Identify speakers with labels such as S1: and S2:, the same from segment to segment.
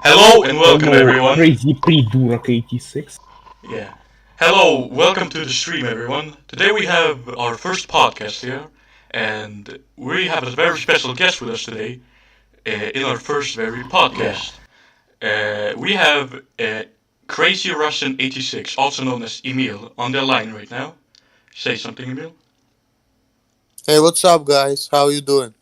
S1: Hello and welcome
S2: Hello,
S1: everyone.
S2: Crazy Prидurok86.
S1: Yeah. Hello, welcome to the stream everyone. Today we have our first podcast here and we have a very special guest with us today in our first very podcast. We have CrazyRussian86, also known as Emil, on the line right now. Say something, Emil.
S3: Hey, what's up, guys? How you doing?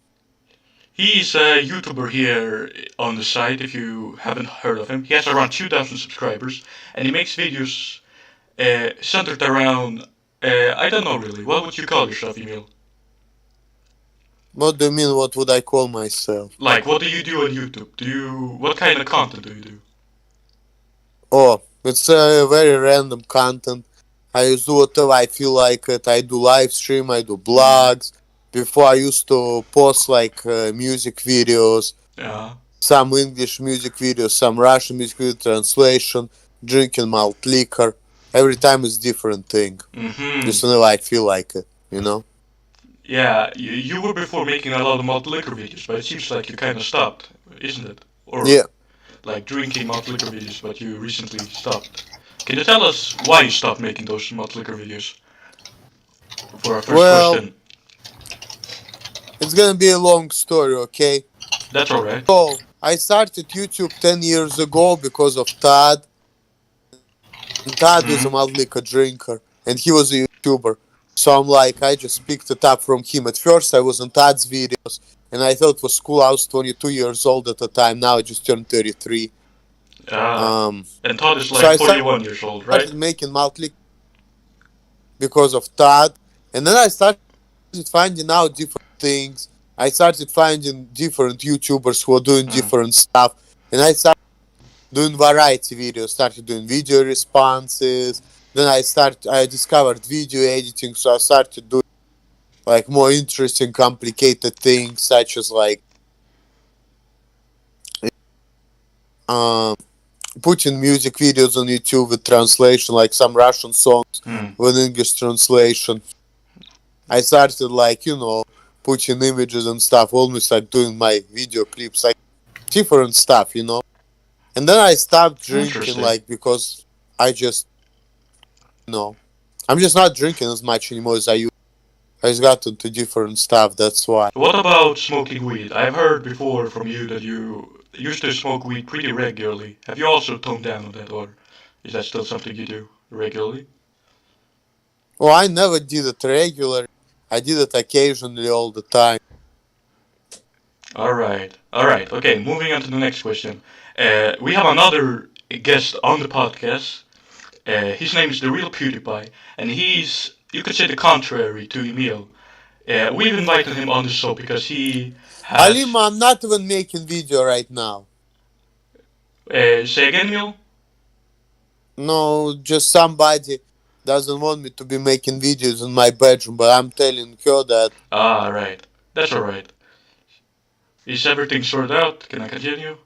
S1: He's a YouTuber here on the site if you haven't heard of him. He has around 2,000 subscribers and he makes videos centered around, I don't know really, what would you call yourself, Emil?
S3: What do you mean? What would I call myself?
S1: Like, what do you do on YouTube? What kind of content do you do?
S3: Oh, it's very random content. I just do whatever I feel like it. I do live stream. I do blogs. Before I used to post like music videos,
S1: Yeah.
S3: some English music videos, some Russian music video translation, drinking malt liquor. Every time it's different thing. Just whenever I feel like it, you know.
S1: Yeah, you were before making a lot of malt liquor videos, but it seems like you kind of stopped, isn't it? Or
S3: Yeah.
S1: like drinking malt liquor videos, but you recently stopped. Can you tell us why you stopped making those malt liquor videos? For our first question.
S3: It's gonna be a long story, okay?
S1: That's alright.
S3: So, I started YouTube 10 years ago because of Todd. And Todd is a malt liquor drinker, and he was a YouTuber. So I'm like, I just picked it up from him. At first, I was on Todd's videos, and I thought it was cool. I was 22 years old at the time. Now I just turned 33.
S1: And Todd is like
S3: so I
S1: 41 years old, right?
S3: started making malt liquor because of Todd. And then I started finding out different things. I started finding different YouTubers who are doing different stuff. And I started doing variety videos, started doing video responses. Then I discovered video editing, so I started doing like more interesting, complicated things, such as like putting music videos on YouTube with translation, like some Russian songs with English translation. I started like, putting images and stuff, almost like doing my video clips, like different stuff, And then I stopped drinking, like, because I just, I'm just not drinking as much anymore as I used. I just got into different stuff, that's why.
S1: What about smoking weed? I've heard before from you that you used to smoke weed pretty regularly. Have you also toned down on that, or is that still something you do regularly?
S3: Well, I never did it regularly. I did it occasionally all the time.
S1: Alright. Okay, moving on to the next question. We have another guest on the podcast. His name is The Real PewDiePie, and he's, you could say, the contrary to Emil. We've invited him on the show because he has...
S3: Alima, I'm not even making video right now.
S1: Say again, Emil?
S3: No, just somebody doesn't want me to be making videos in my bedroom, but I'm telling her that...
S1: Ah, right. That's alright. Is everything sorted out? Can I continue?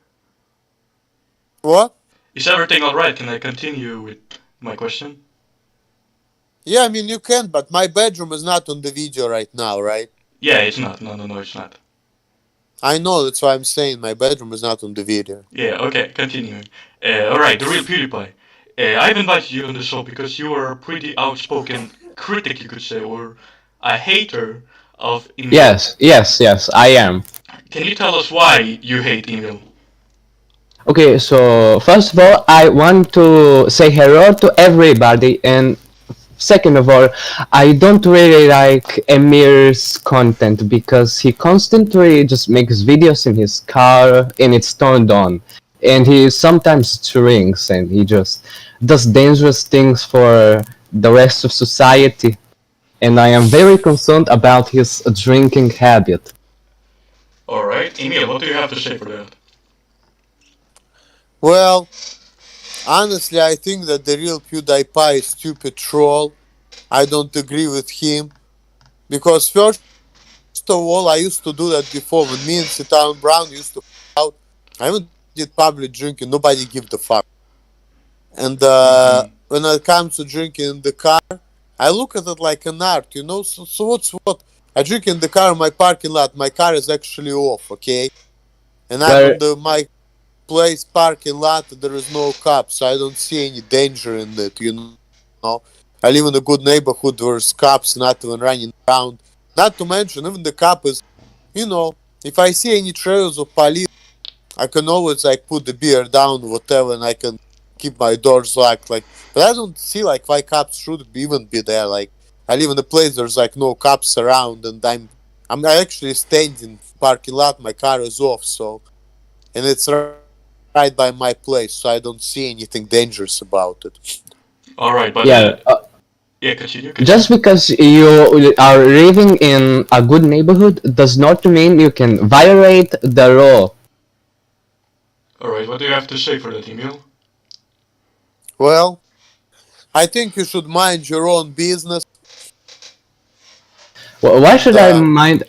S3: What?
S1: Is everything alright? Can I continue with my question?
S3: Yeah, I mean, you can, but my bedroom is not on the video right now, right?
S1: Yeah, it's not. No, it's not.
S3: I know, that's why I'm saying my bedroom is not on the video.
S1: Yeah, okay, continuing. Alright, The Real PewDiePie. I've invited you on the show because you are a pretty outspoken critic, you could say, or a hater of Emil.
S2: Yes, I am.
S1: Can you tell us why you hate Emil?
S2: Okay, so first of all, I want to say hello to everybody, and second of all, I don't really like Emir's content because he constantly just makes videos in his car and it's turned on. And he sometimes drinks and he just does dangerous things for the rest of society. And I am very concerned about his drinking habit.
S1: Alright, Emil, what do you have to say for that?
S3: Well, honestly, I think that The Real PewDiePie is stupid troll. I don't agree with him. Because first of all, I used to do that before. When me and Citan Brown used to out, I even did public drinking. Nobody give the fuck. And when it comes to drinking in the car, I look at it like an art, So what's what? I drink in the car in my parking lot. My car is actually off, okay? And I'm on place parking lot, there is no cops. So I don't see any danger in it, you know. I live in a good neighborhood where there's cops not even running around. Not to mention, even the cop is, you know, if I see any trails of police, I can always like put the beer down, whatever, and I can keep my doors locked. Like, but I don't see like why cops should even be there. Like, I live in a place there's like no cops around, and I'm actually standing parking lot. My car is off, so and it's right by my place, so I don't see anything dangerous about it.
S1: All right, but
S2: Yeah,
S1: yeah, continue.
S2: just because you are living in a good neighborhood does not mean you can violate the law.
S1: All right, what do you have to say for that, Emil?
S3: Well, I think you should mind your own business.
S2: Why should I
S3: The
S2: mind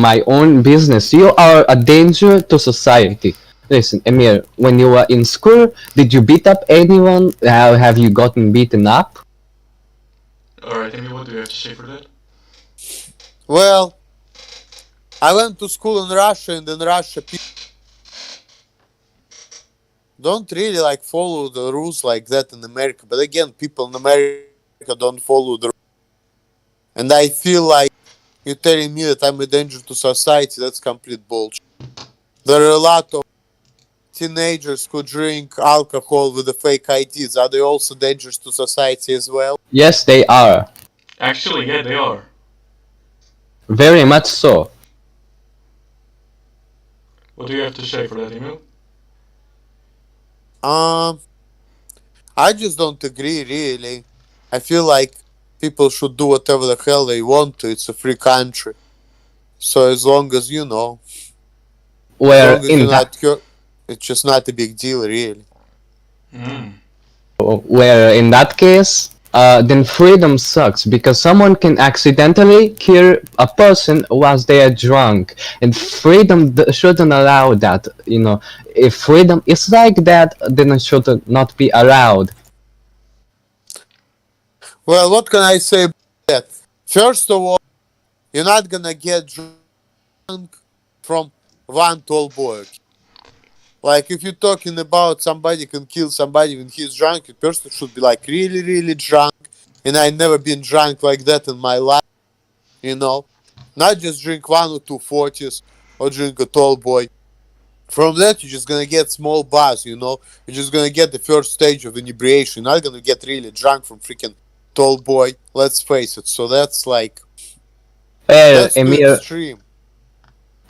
S2: my own business? You are a danger to society. Listen, Emir, when you were in school, did you beat up anyone? Have you gotten beaten up?
S1: All right, Emil, what do you have to say for that?
S3: well, I went to school in Russia, and in Russia, people don't really like follow the rules like that in America. But again, people in America don't follow the rules. And I feel like you're telling me that I'm a danger to society. That's complete bullshit. There are a lot of teenagers who drink alcohol with the fake IDs. Are they also dangerous to society as well?
S2: Yes, they are.
S1: Actually, yeah, they are.
S2: Very much so.
S1: What do you have to say for that, Emil?
S3: Um, I just don't agree, really. I feel like people should do whatever the hell they want to. It's a free country. So as long as you know, as
S2: Where
S3: long as
S2: in
S3: you're
S2: that
S3: not hurt, it's just not a big deal, really.
S1: Mm.
S2: where in that case, then freedom sucks because someone can accidentally kill a person whilst they are drunk, and freedom shouldn't allow that. You know, if freedom is like that, then it should not be allowed.
S3: Well, what can I say about that? First of all, you're not gonna get drunk from one tall boy. Okay? Like if you're talking about somebody can kill somebody when he's drunk, the person should be like really, really drunk. And I never been drunk like that in my life, you know. Not just drink one or two 40s or drink a tall boy. From that, you're just gonna get small buzz, you know. You're just gonna get the first stage of inebriation. You're not gonna get really drunk from freaking tall boy. Let's face it. So that's like
S2: Well,
S3: that's too
S2: Emir,
S3: extreme.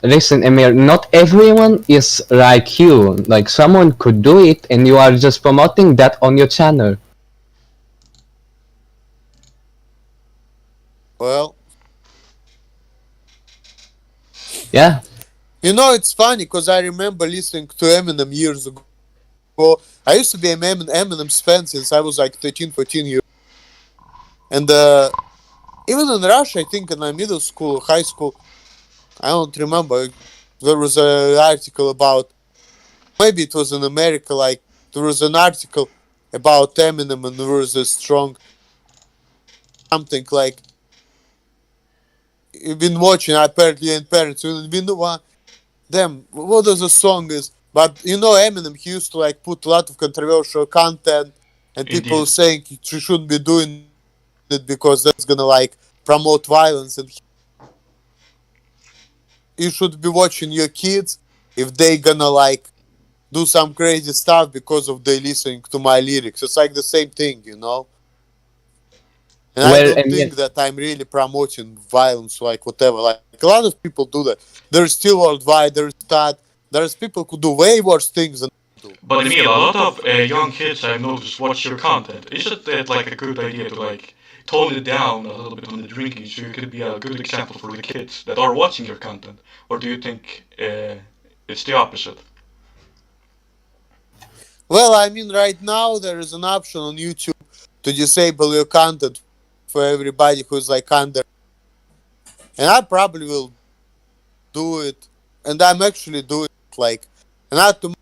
S2: listen, Emir, not everyone is like you. Like someone could do it, and you are just promoting that on your channel.
S3: Well,
S2: Yeah.
S3: you know, it's funny because I remember listening to Eminem years ago. I used to be an Eminem's fan since I was like 13, 14 years. And even in Russia, I think in my middle school, high school, I don't remember, there was an article about, maybe it was in America, like there was an article about Eminem and there was a strong something like, you've been watching apparently and parents, we know what, damn, what does the song is? But you know, Eminem, he used to like put a lot of controversial content, and people
S1: Indeed.
S3: saying he shouldn't be doing it because that's gonna like promote violence, and you should be watching your kids if they gonna like do some crazy stuff because of they listening to my lyrics. It's like the same thing, you know. And I
S2: Well,
S3: don't
S2: Emir,
S3: think that I'm really promoting violence, like whatever. Like a lot of people do that. There's still worldwide. There's people who do way worse things than I do.
S1: But Emil, a lot of young kids I've noticed watch your content. Isn't that like a good idea to like tone it down a little bit on the drinking so you could be a good example for the kids that are watching your content? Or do you think it's the opposite?
S3: Well, I mean, right now there is an option on YouTube to disable your content for everybody who's like under, and I probably will do it, and I'm actually doing it. Like, and not to,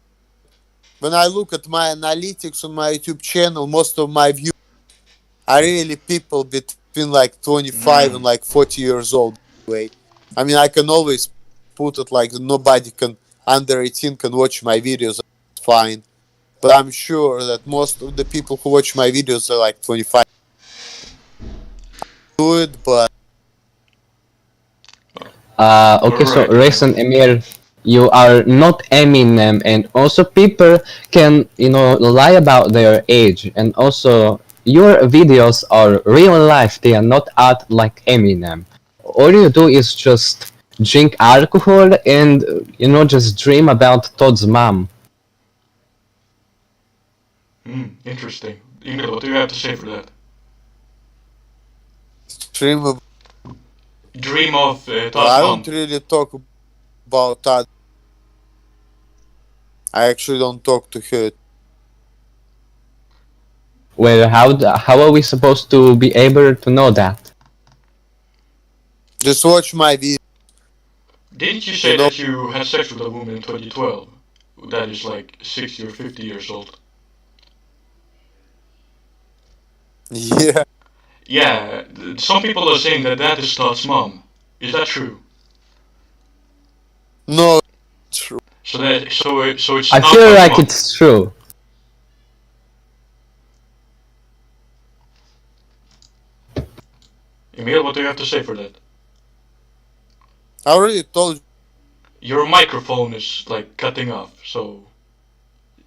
S3: when I look at my analytics on my YouTube channel, most of my views are really people between like 25 and
S1: Mm.
S3: like 40 years old. Anyway, I mean, I can always put it like nobody can under 18 can watch my videos. fine. But I'm sure that most of the people who watch my videos are like 25. Good, but
S2: Okay, so
S1: Alright,
S2: listen, Emil, you are not Eminem, and also people can, lie about their age, and also your videos are real life, they are not art like Eminem. All you do is just drink alcohol and, just dream about Todd's mom.
S1: Interesting. Emil, what do you have to say for that?
S3: stream.
S1: Dream of
S3: I
S1: Todd's
S3: don't
S1: mom.
S3: really talk about that. I actually don't talk to her.
S2: Well, how are we supposed to be able to know that?
S3: Just watch my video.
S1: Didn't you
S3: You
S1: say
S3: know,
S1: that you had sex with a woman in 2012? That is like 60 or 50 years old.
S3: yeah.
S1: Yeah, some people are saying that that is Todd's mom. Is that true?
S3: No, it's true.
S1: So it's
S2: I
S1: not
S2: feel
S1: Todd's
S2: like
S1: mom.
S2: it's true.
S1: Emil, what do you have to say for that?
S3: I already told you.
S1: Your microphone is like cutting off, so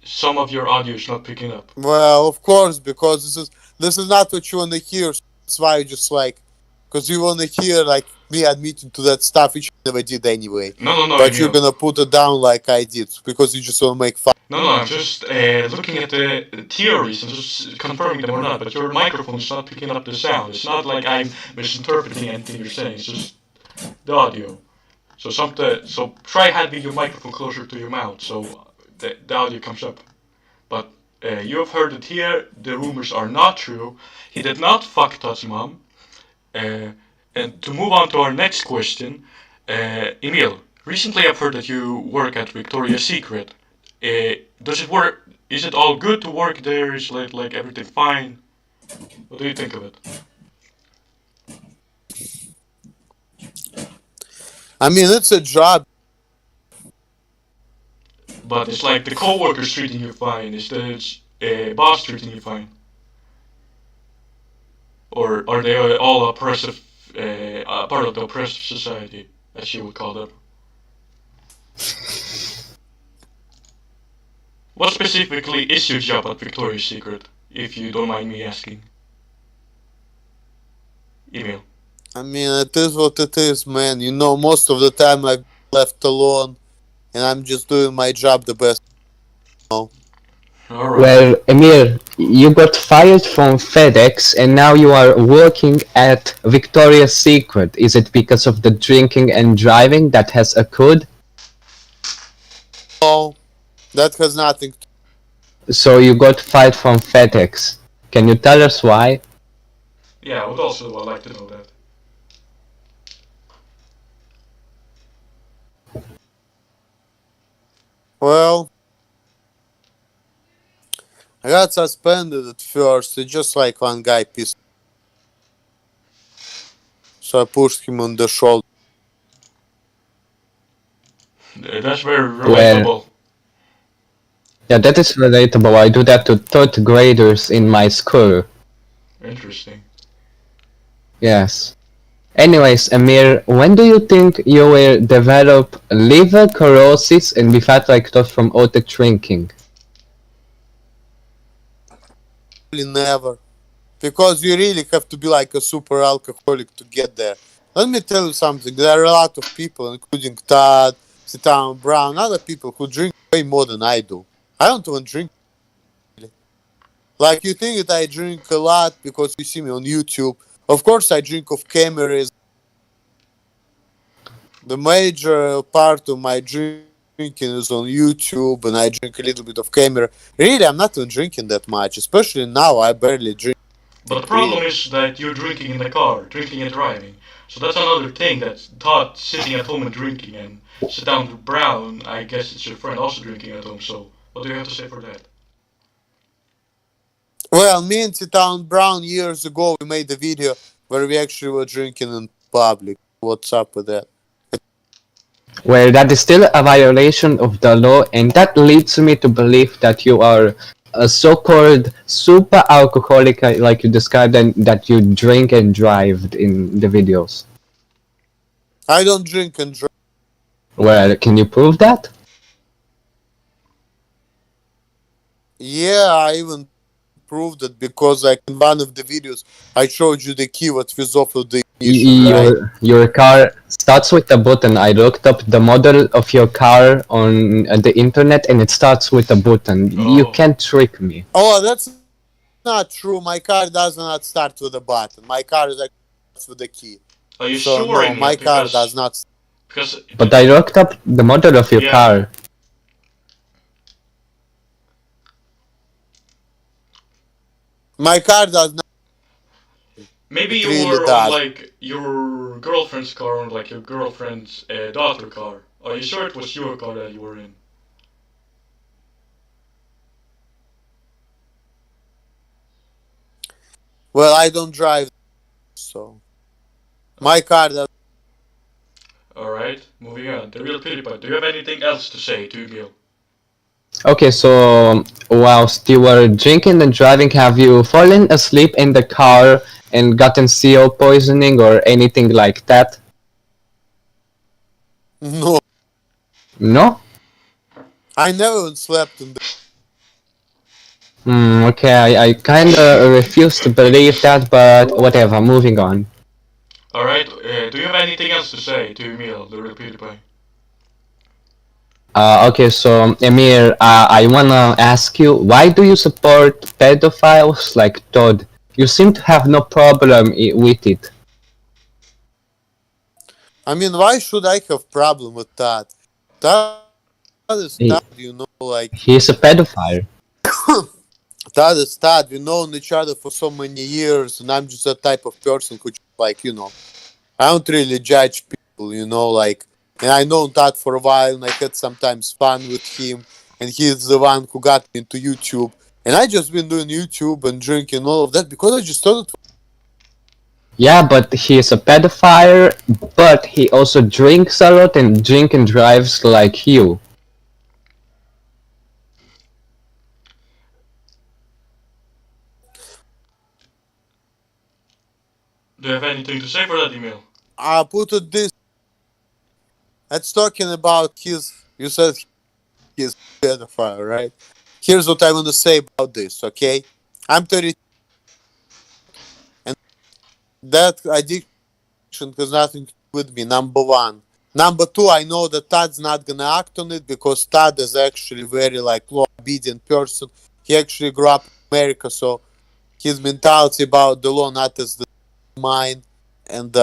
S1: some of your audio is not picking up.
S3: Well, of course, because this is not what you want to hear. So that's why you just like, because you want to hear like me admitting to that stuff, which I never did anyway.
S1: No,
S3: But you're
S1: Emil.
S3: gonna put it down like I did because you just want to make fun.
S1: No, I'm just looking at the theories and just confirming them or not. But your microphone is not picking up the sound. It's not like I'm misinterpreting anything you're saying. It's just the audio. So try having your microphone closer to your mouth so the audio comes up. But you have heard it here. The rumors are not true. He did not fuck Todd's mom. And to move on to our next question, Emil, recently I've heard that you work at Victoria's Secret. Does it work? Is it all good to work there? Is like everything fine? What do you think of it?
S3: I mean, it's a job.
S1: But it's like the co-workers treating you fine. Is the boss treating you fine? Or are they all oppressive, part of the oppressive society, as you would call them? What specifically is your job at Victoria's Secret, if you don't mind me asking? Email.
S3: I mean, it is what it is, man. You know, most of the time I'm left alone, and I'm just doing my job the best. You know?
S1: Alright.
S2: Well, Emil, you got fired from FedEx and now you are working at Victoria's Secret. Is it because of the drinking and driving that has occurred?
S3: No, that has nothing to
S2: So you got fired from FedEx. Can you tell us why?
S1: Yeah, I would also like to know that.
S3: Well, I got suspended at first. It's just like one guy pissed. So I pushed him on the shoulder.
S1: That's very relatable.
S2: Yeah, that is relatable. I do that to third graders in my school.
S1: Interesting.
S2: Yes. Anyways, Amir, when do you think you will develop liver cirrhosis and be fat like Todd from all the drinking?
S3: Never. Because you really have to be like a super alcoholic to get there. Let me tell you something. There are a lot of people, including Todd, Citan Brown, other people who drink way more than I do. I don't even drink. Like, you think that I drink a lot because you see me on YouTube. Of course, I drink off cameras. The major part of my drinking is on YouTube, and I drink a little bit of camera. Really, I'm not even drinking that much, especially now. I barely drink.
S1: But the problem is that you're drinking in the car, drinking and driving. So that's another thing that's Todd sitting at home and drinking, and sit down with Brown, I guess it's your friend also drinking at home, so what do you have to say for that?
S3: Well, me and Citan Brown years ago, we made a video where we actually were drinking in public. What's up with that?
S2: Where that is still a violation of the law, and that leads me to believe that you are a so-called super alcoholic, like you described, and that you drink and drive in the videos.
S3: I don't drink and drive.
S2: Well, can you prove that?
S3: Yeah, I even proved it because like in one of the videos I showed you the key what was off of the ignition, right?
S2: Your car starts with a button. I looked up the model of your car on the internet, and it starts with a button. You
S1: Oh.
S2: can't trick me.
S3: Oh, that's not true. My car does not start with a button. My car is actually with the key.
S1: Are you
S3: So
S1: sure
S3: no,
S1: in
S3: my
S1: that?
S3: car does not.
S1: Because
S2: But I looked up the model of your
S1: yeah.
S2: car.
S3: My car does not.
S1: Maybe
S3: It
S1: you
S3: really
S1: were on
S3: does.
S1: like your girlfriend's car or like your girlfriend's daughter car. Are you sure it was your car that you were in?
S3: Well, I don't drive, so my car does.
S1: Alright, moving on. The real PewDiePie. Do you have anything else to say to Emil?
S2: Okay, so whilst you were drinking and driving, have you fallen asleep in the car and gotten CO poisoning or anything like that?
S3: No,
S2: No?
S3: I never even slept in the.
S2: Okay, I kinda refuse to believe that, but whatever, moving on.
S1: Alright, do you have anything else to say to Emil, the real PewDiePie?
S2: Okay, so Emir, I wanna ask you, why do you support pedophiles like Todd? You seem to have no problem with it.
S3: I mean, why should I have problem with that? That is
S2: He,
S3: that, like
S2: he's a pedophile.
S3: that is that. We've known each other for so many years, and I'm just the type of person who, just, like, I don't really judge people, like, and I know that for a while, and I had sometimes fun with him, and he's the one who got me into YouTube, and I just been doing YouTube and drinking all of that because I just thought it.
S2: Yeah, but he is a pedophile, but he also drinks a lot and drink and drives like you.
S1: Do you have anything to say for that, Emil?
S3: I put it this. That's talking about his. You said he's a pedophile, right? Here's what I want to say about this. Okay, I'm 30, and that addiction has nothing to do with me. Number one. Number two, I know that Todd's not gonna act on it because Todd is actually very like law obedient person. He actually grew up in America, so his mentality about the law not as the mine. And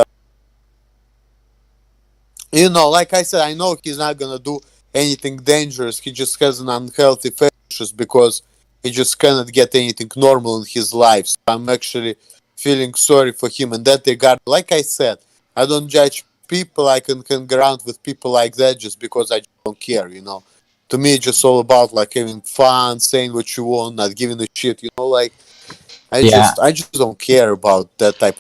S3: like I said, I know he's not gonna do anything dangerous. He just has an unhealthy fetishes because he just cannot get anything normal in his life. So I'm actually feeling sorry for him in that regard. Like I said, I don't judge people. I can hang around with people like that just because I don't care. To me, it's just all about like having fun, saying what you want, not giving a shit. Like I
S2: Yeah,
S3: just, I just don't care about that type.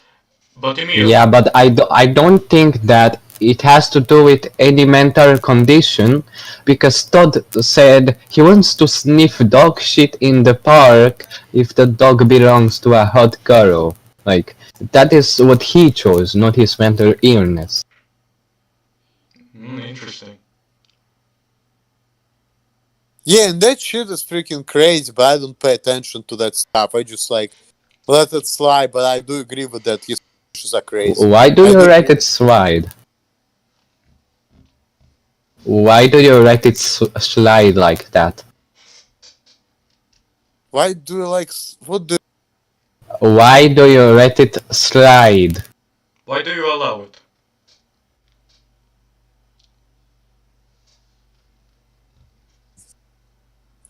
S1: But Emil,
S2: yeah, but I don't think that it has to do with any mental condition, because Todd said he wants to sniff dog shit in the park if the dog belongs to a hot girl. Like, that is what he chose, not his mental illness.
S1: interesting.
S3: Yeah, and that shit is freaking crazy, but I don't pay attention to that stuff. I just like let it slide, but I do agree with that. His issues are crazy.
S2: Why do
S3: I
S2: you
S3: do.
S2: let it slide? Why do you let it slide like that?
S3: Why do you like? What do?
S2: Why do you let it slide?
S1: Why do you allow it?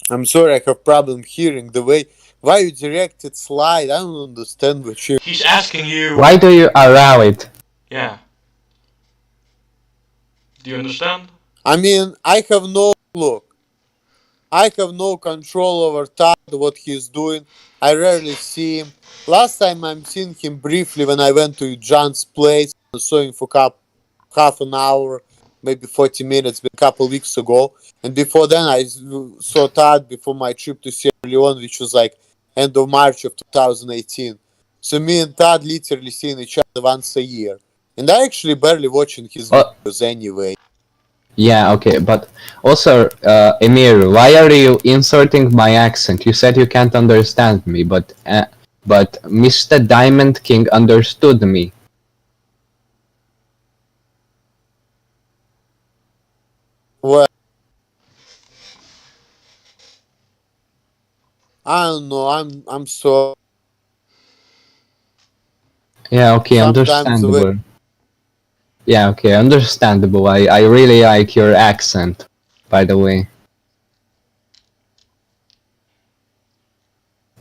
S3: I'm sorry, I have problem hearing the way. Why you direct it slide? I don't understand what you.
S1: He's asking you.
S2: Why do you allow it?
S1: Yeah. Do you understand?
S3: I mean, I have no look. I have no control over Todd, what he's doing. I rarely see him. Last time I'm seen him briefly when I went to John's place. I saw him for half an hour. maybe 40 minutes, a couple weeks ago. And before then, I saw Todd before my trip to Sierra Leone, which was like end of March of 2018. So me and Todd literally seeing each other once a year. And I actually barely watching his videos anyway.
S2: Yeah, okay, but also, Emir, why are you inserting my accent? You said you can't understand me, but Mr. Diamond King understood me.
S3: Well, I don't know. I'm so.
S2: Yeah, okay,
S3: Sometimes the way.
S2: understandable. Yeah, okay, understandable. I really like your accent, by the way.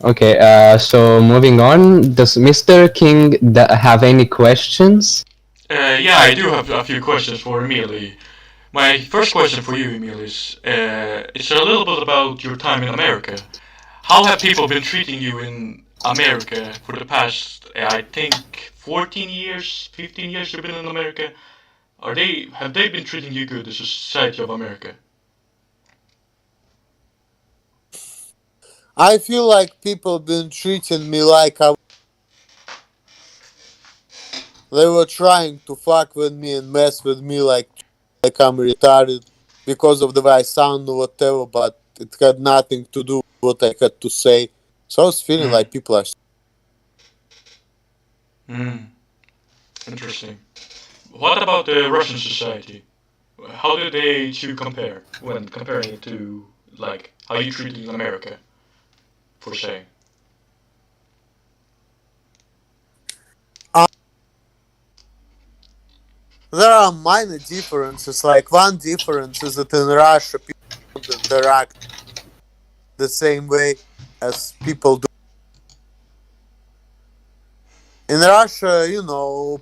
S2: Okay, so moving on, does Mr. King have any questions?
S1: Yeah, I do have a few questions for Emily. My first question for you, Emil, is it's a little bit about your time in America. How have people been treating you in America for the past, I think, 14 years, 15 years you've been in America? Have they been treating you good, the society of America?
S3: I feel like people been treating me like they were trying to fuck with me and mess with me like I'm retarded because of the way I sound or whatever, but it had nothing to do with what I had to say. So I was feeling like people are.
S1: Interesting. What about the Russian society? How do they two compare when comparing it to like how you treat in America, for say?
S3: There are minor differences. Like one difference is that in Russia people don't interact the same way as people do. In Russia,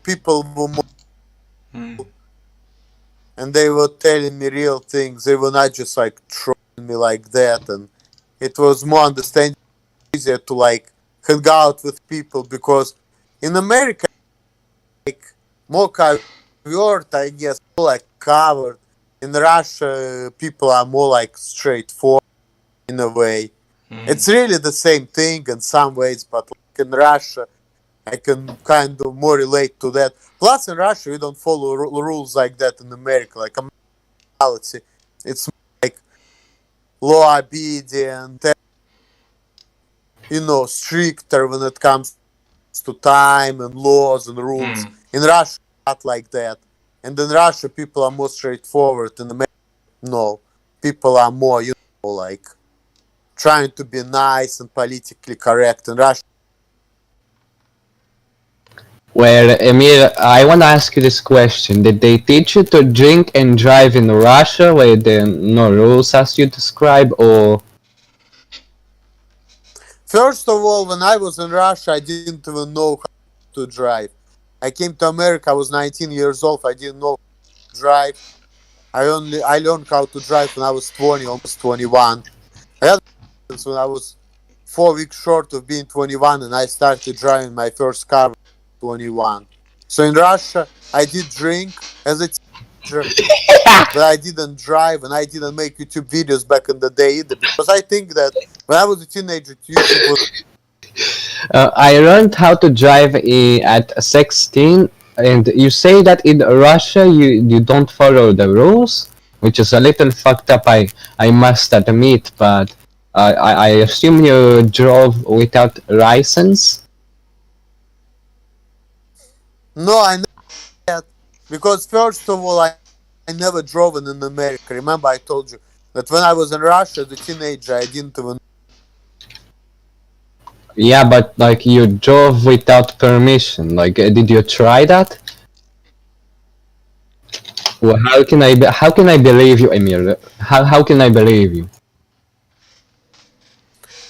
S3: people were more, and they were telling me real things. They were not just like trolling me like that, and it was more understanding, easier to like hang out with people because in America, like more covert, I guess, more like covered. In Russia, people are more like straightforward in a way. It's really the same thing in some ways, but like in Russia, I can kind of more relate to that. Plus, in Russia, we don't follow rules like that in America. Like American, it's like law obedient, stricter when it comes to time and laws and rules. In Russia, not like that. And in Russia, people are more straightforward. In America, no, people are more, like trying to be nice and politically correct. In Russia.
S2: Well, Emir, I want to ask you this question. Did they teach you to drink and drive in Russia where there are no rules as you describe, or?
S3: First of all, when I was in Russia, I didn't even know how to drive. I came to America, I was 19 years old, I didn't know how to drive. I learned how to drive when I was 20, almost 21. I had when I was 4 weeks short of being 21 and I started driving my first car when I was 21. So in Russia, I did drink as a teenager, but I didn't drive and I didn't make YouTube videos back in the day either because I think that when I was a teenager, YouTube was.
S2: I learned how to drive at 16, and you say that in Russia you don't follow the rules, which is a little fucked up, I must admit, but I assume you drove without license?
S3: No, I never had, because first of all, I never drove in America. Remember, I told you that when I was in Russia as a teenager, I didn't even.
S2: Yeah, but like you drove without permission. Like, did you try that? Well, how can I believe you, Emir? How can I believe you?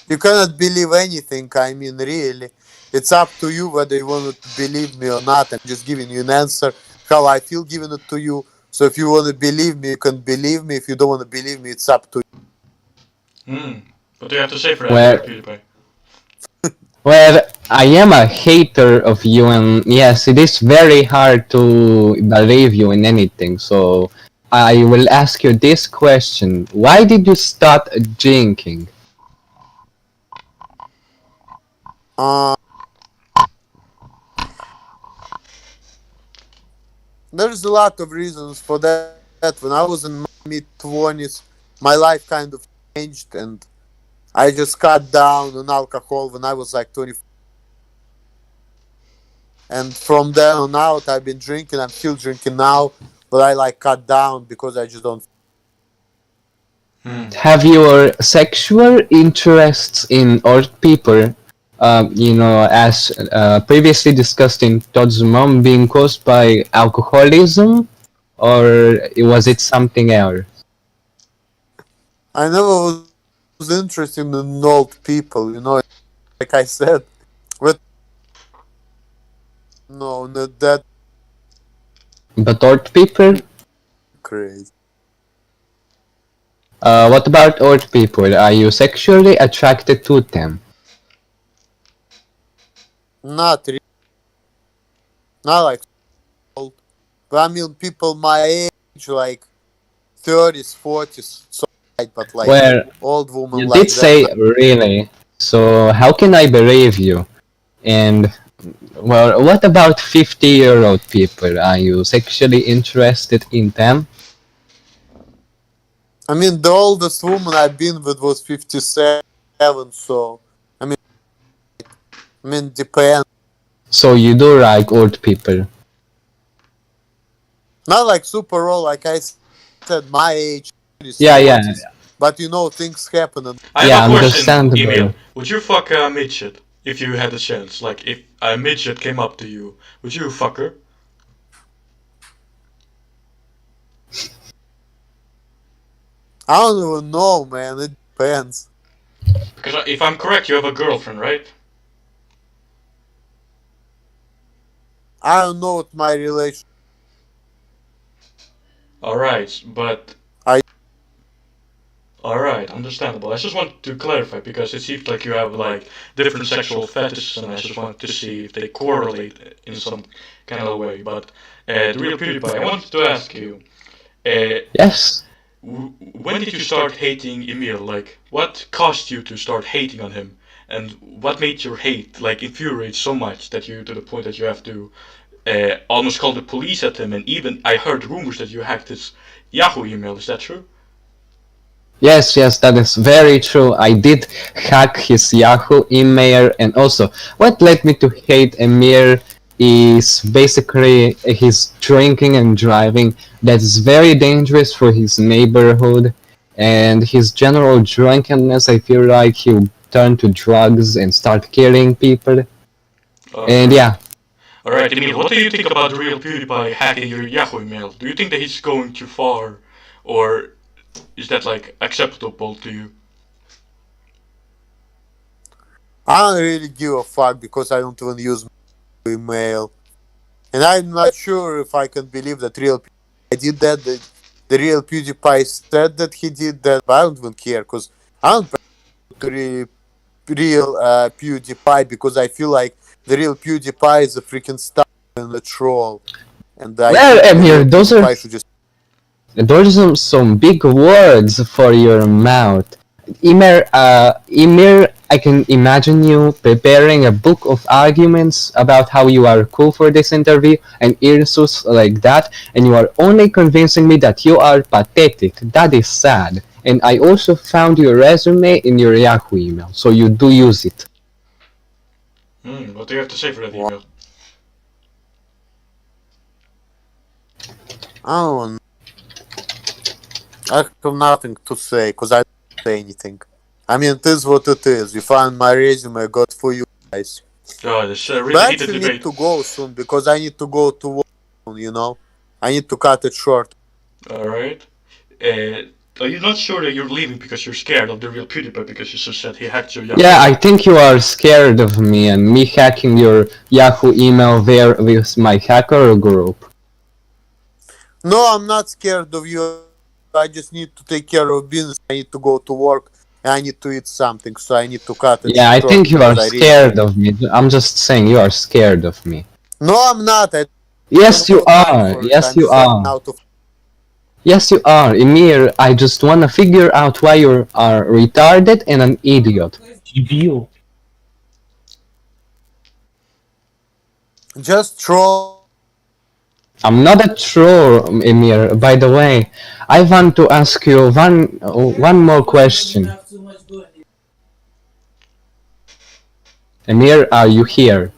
S3: You cannot believe anything. I mean, really, it's up to you whether you want to believe me or not. I'm just giving you an answer how I feel giving it to you. So if you want to believe me, you can believe me. If you don't want to believe me, it's up to you.
S1: What do you have to say for that, PewDiePie?
S2: Well, I am a hater of you, and yes, it is very hard to believe you in anything. So, I will ask you this question. Why did you start drinking?
S3: Uh, there's a lot of reasons for that. When I was in my mid-20s, my life kind of changed, and I just cut down on alcohol when I was like 20. And from then on out, I've been drinking. I'm still drinking now, but I like cut down because I just don't.
S2: Have your sexual interests in old people, as previously discussed in Todd's mom, being caused by alcoholism, or was it something else?
S3: I never was interested in old people, like I said. But no, not that
S2: But old people?
S3: crazy.
S2: What about old people? Are you sexually attracted to them?
S3: Not really, not like old. But I mean, people my age, like 30s, 40s, so right, but like
S2: Well,
S3: old woman
S2: you
S3: like
S2: did
S3: that.
S2: say really. So how can I believe you? And well, what about 50-year-old people? Are you sexually interested in them?
S3: I mean, the oldest woman I've been with was 57, so depends.
S2: So you do like old people?
S3: Not like super old, like I said, my age, 30s,
S2: Yeah, yeah,
S3: 40s. But things happen. And
S1: I
S2: yeah,
S1: have a question,
S2: understandable.
S1: Emil. Would you fuck a midget if you had the chance? Like, if a midget came up to you, would you fuck her?
S3: I don't even know, man. It depends.
S1: Because if I'm correct, you have a girlfriend, right?
S3: I don't know what my relation.
S1: Alright, but.
S3: I
S1: Alright, understandable. I just want to clarify because it seems like you have like different sexual fetishes, and I just want to see if they correlate in some kind of way. But the real PewDiePie, I wanted to ask you.
S2: Yes.
S1: When did you start hating Emil? Like, what caused you to start hating on him? And what made your hate, like, infuriate so much that you, to the point that you have to almost call the police at him? And even, I heard rumors that you hacked his Yahoo email, is that true?
S2: Yes, yes, that is very true. I did hack his Yahoo email, and also what led me to hate Emir is basically his drinking and driving. That's very dangerous for his neighborhood, and his general drunkenness. I feel like he'll turn to drugs and start killing people. And
S1: Alright.
S2: yeah,
S1: Alright, Emil, what do you think about the real PewDiePie hacking your Yahoo email? Do you think that he's going too far? Or is that, like, acceptable to you?
S3: I don't really give a fuck because I don't even use my email. And I'm not sure if I can believe that real PewDiePie did that. The real PewDiePie said that he did that, but I don't even care because I don't pay to real PewDiePie because I feel like the real PewDiePie is a freaking star and a troll. And I
S2: well,
S3: think the
S2: Emir,
S3: real
S2: those are
S3: PewDiePie should just.
S2: some big words for your mouth. Emir, I can imagine you preparing a book of arguments about how you are cool for this interview and insults like that, and you are only convincing me that you are pathetic. That is sad. And I also found your resume in your Yahoo email, so you do use it.
S1: What do you have to say for that email?
S3: I don't know. I have nothing to say because I don't say anything. I mean, it is what it is. You find my resume, good for you guys.
S1: Oh, this really
S3: But I
S1: heated
S3: actually
S1: debate.
S3: need to go soon because I need to go to work soon, I need to cut it short.
S1: Alright. Are you not sure that you're leaving because you're scared of the real PewDiePie because you just said he hacked your Yahoo?
S2: Yeah, I think you are scared of me and me hacking your Yahoo email there with my hacker group.
S3: No, I'm not scared of you. I just need to take care of business. I need to go to work and I need to eat something, so I need to cut it
S2: Yeah, I
S3: short.
S2: think you are
S3: because I really-
S2: scared of me. I'm just saying you are scared of me.
S3: No, I'm not. I
S2: Yes,
S3: don't
S2: you
S3: have time
S2: are.
S3: for it.
S2: Yes,
S3: I'm
S2: you
S3: just running
S2: are.
S3: out of.
S2: Yes, you are, Emir. I just wanna figure out why you are retarded and an idiot.
S4: Дебил.
S3: Just trolling.
S2: I'm not a troll, Emir. By the way, I want to ask you one more question. Emir, are you here?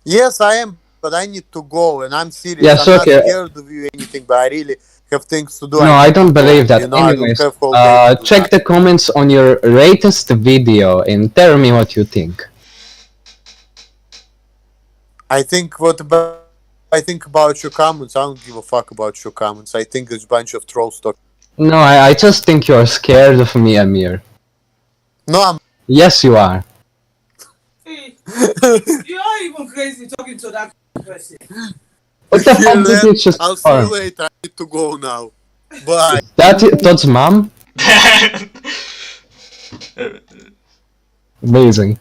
S3: Yes, I am, but I need to go, and I'm serious.
S2: Yes,
S3: I'm not
S2: okay.
S3: scared of you or anything, but I really have things to do.
S2: No, I don't believe that.
S3: You know, I don't
S2: Anyways,
S3: have whole day to do
S2: check the comments on your latest video and tell me what you think.
S3: I think I think about your comments. I don't give a fuck about your comments. I think it's a bunch of trolls talking.
S2: No, I just think you're scared of me, Amir.
S3: No, I'm.
S2: Yes, you are.
S5: You are even crazy talking to that person.
S2: What the
S3: Hear
S2: fuck did
S3: that?
S2: you just
S3: I'll see you
S2: farm?
S3: later. I need to go now. Bye.
S2: Todd's mom? Amazing.